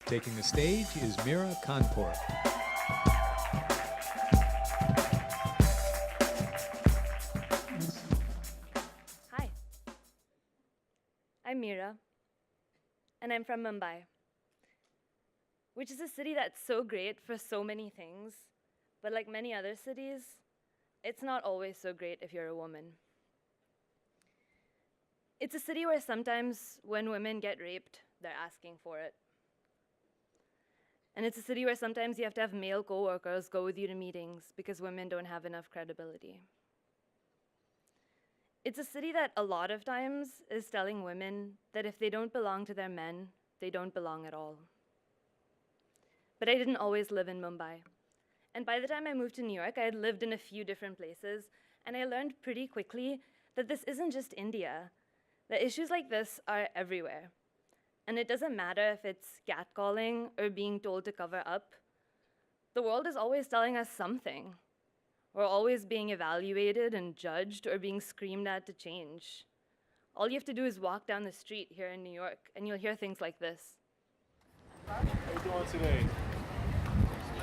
Taking the stage is Mira, Khandpur. Hi, I'm Mira, and I'm from Mumbai, which is a city that's so great for so many things, but like many other cities, it's not always so great if you're a woman. It's a city where sometimes when women get raped, they're asking for it. And it's a city where sometimes you have to have male coworkers go with you to meetings because women don't have enough credibility. It's a city that a lot of times is telling women that if they don't belong to their men, they don't belong at all. But I didn't always live in Mumbai. And by the time I moved to New York, I had lived in a few different places, and I learned pretty quickly that this isn't just India, that issues like this are everywhere. And it doesn't matter if it's catcalling or being told to cover up. The world is always telling us something. We're always being evaluated and judged or being screamed at to change. All you have to do is walk down the street here in New York, and you'll hear things like this. How you doing today?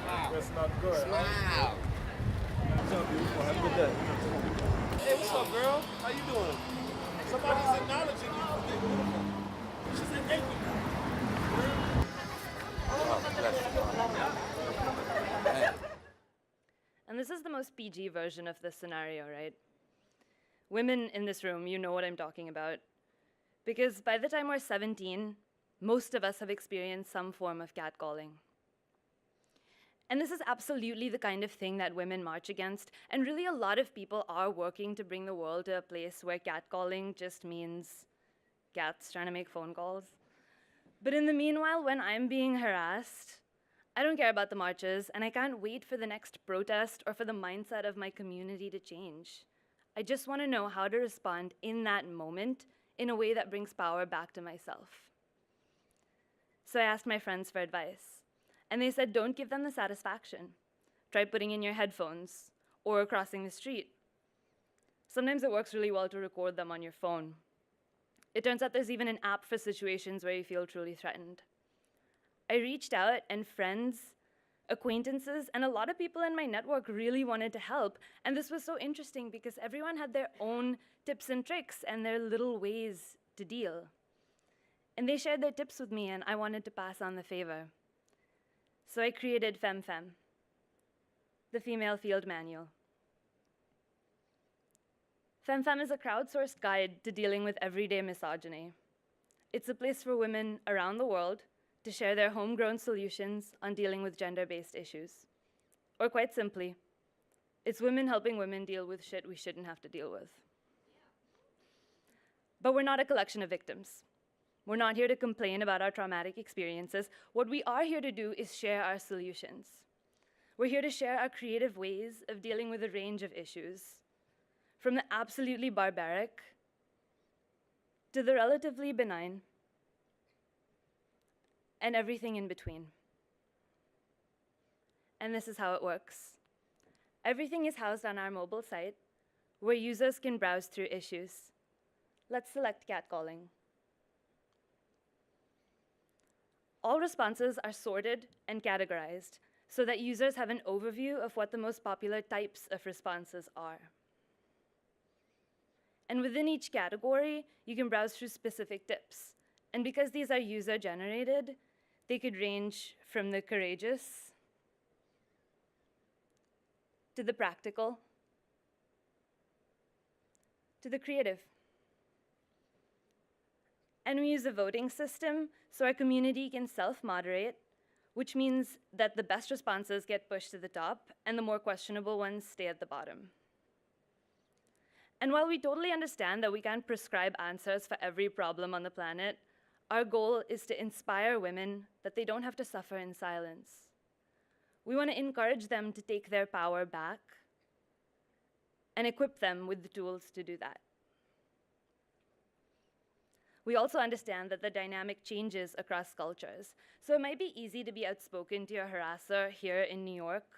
Smile. That's not good. Smile. What's up, beautiful? Have a good day. Hey, what's up, girl? How you doing? Somebody's acknowledging you for being beautiful. She said thank you. And this is the most PG version of this scenario, right? Women in this room, you know what I'm talking about. Because by the time we're 17, most of us have experienced some form of catcalling. And this is absolutely the kind of thing that women march against. And really, a lot of people are working to bring the world to a place where catcalling just means cats trying to make phone calls. But in the meanwhile, when I'm being harassed, I don't care about the marches, and I can't wait for the next protest or for the mindset of my community to change. I just want to know how to respond in that moment in a way that brings power back to myself. So I asked my friends for advice, and they said, don't give them the satisfaction. Try putting in your headphones or crossing the street. Sometimes it works really well to record them on your phone. It turns out there's even an app for situations where you feel truly threatened. I reached out, and friends, acquaintances, and a lot of people in my network really wanted to help. And this was so interesting because everyone had their own tips and tricks and their little ways to deal. And they shared their tips with me, and I wanted to pass on the favor. So I created FEM-FM, the Female Field Manual. FEM-FM is a crowdsourced guide to dealing with everyday misogyny. It's a place for women around the world to share their homegrown solutions on dealing with gender-based issues. Or quite simply, it's women helping women deal with shit we shouldn't have to deal with. But we're not a collection of victims. We're not here to complain about our traumatic experiences. What we are here to do is share our solutions. We're here to share our creative ways of dealing with a range of issues, from the absolutely barbaric to the relatively benign, and everything in between. And this is how it works. Everything is housed on our mobile site, where users can browse through issues. Let's select catcalling. All responses are sorted and categorized so that users have an overview of what the most popular types of responses are. And within each category, you can browse through specific tips. And because these are user-generated, they could range from the courageous to the practical to the creative. And we use a voting system so our community can self-moderate, which means that the best responses get pushed to the top and the more questionable ones stay at the bottom. And while we totally understand that we can't prescribe answers for every problem on the planet, our goal is to inspire women that they don't have to suffer in silence. We want to encourage them to take their power back and equip them with the tools to do that. We also understand that the dynamic changes across cultures. So it might be easy to be outspoken to your harasser here in New York,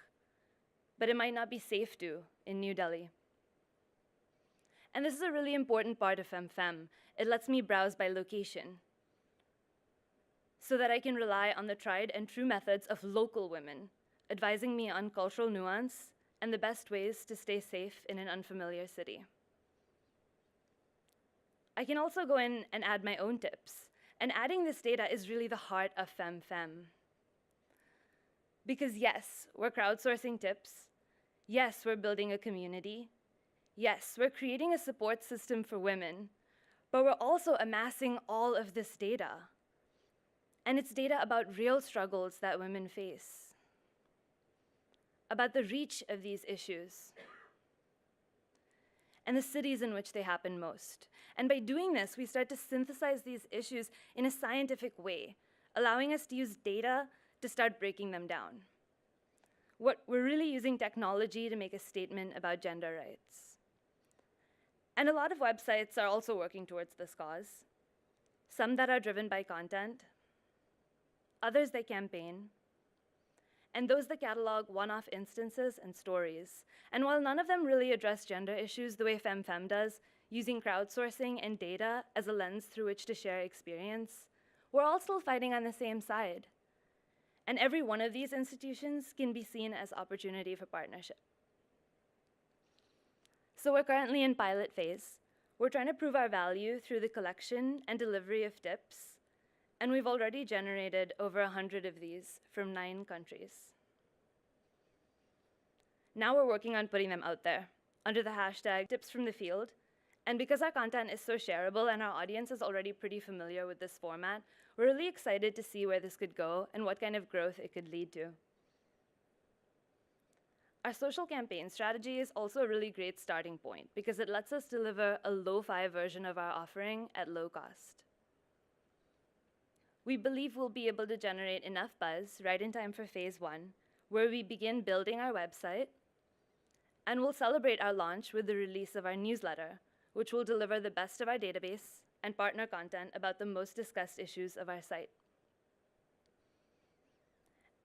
but it might not be safe to in New Delhi. And this is a really important part of FEM-FM. It lets me browse by location. so that I can rely on the tried and true methods of local women, advising me on cultural nuance and the best ways to stay safe in an unfamiliar city. I can also go in and add my own tips, and adding this data is really the heart of FEM-FM. Because yes, we're crowdsourcing tips. Yes, we're building a community. Yes, we're creating a support system for women, but we're also amassing all of this data. And it's data about real struggles that women face, about the reach of these issues, and the cities in which they happen most. And by doing this, we start to synthesize these issues in a scientific way, allowing us to use data to start breaking them down. We're really using technology to make a statement about gender rights. And a lot of websites are also working towards this cause, some that are driven by content, others that campaign, and those that catalog one-off instances and stories. And while none of them really address gender issues the way FEM-FM does, using crowdsourcing and data as a lens through which to share experience, we're all still fighting on the same side. And every one of these institutions can be seen as opportunity for partnership. So we're currently in pilot phase. We're trying to prove our value through the collection and delivery of tips, and we've already generated over 100 of these from 9 countries. Now we're working on putting them out there under the hashtag tips from the field. And because our content is so shareable and our audience is already pretty familiar with this format, we're really excited to see where this could go and what kind of growth it could lead to. Our social campaign strategy is also a really great starting point because it lets us deliver a lo-fi version of our offering at low cost. We believe we'll be able to generate enough buzz right in time for phase 1, where we begin building our website, and we'll celebrate our launch with the release of our newsletter, which will deliver the best of our database and partner content about the most discussed issues of our site.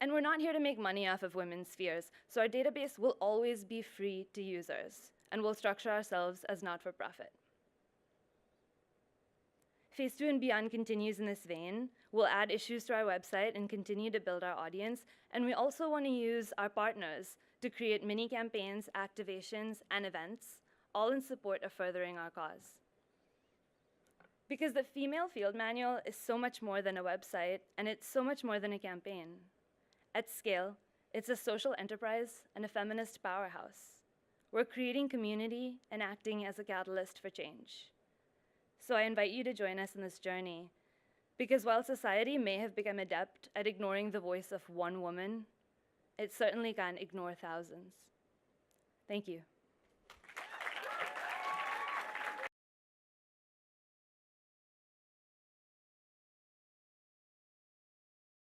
And we're not here to make money off of women's fears, so our database will always be free to users, and we'll structure ourselves as not-for-profit. Phase 2 and beyond continues in this vein. We'll add issues to our website and continue to build our audience, and we also want to use our partners to create mini campaigns, activations, and events, all in support of furthering our cause. Because the Female Field Manual is so much more than a website, and it's so much more than a campaign. At scale, it's a social enterprise and a feminist powerhouse. We're creating community and acting as a catalyst for change. So I invite you to join us in this journey, because while society may have become adept at ignoring the voice of one woman, it certainly can't ignore thousands. Thank you.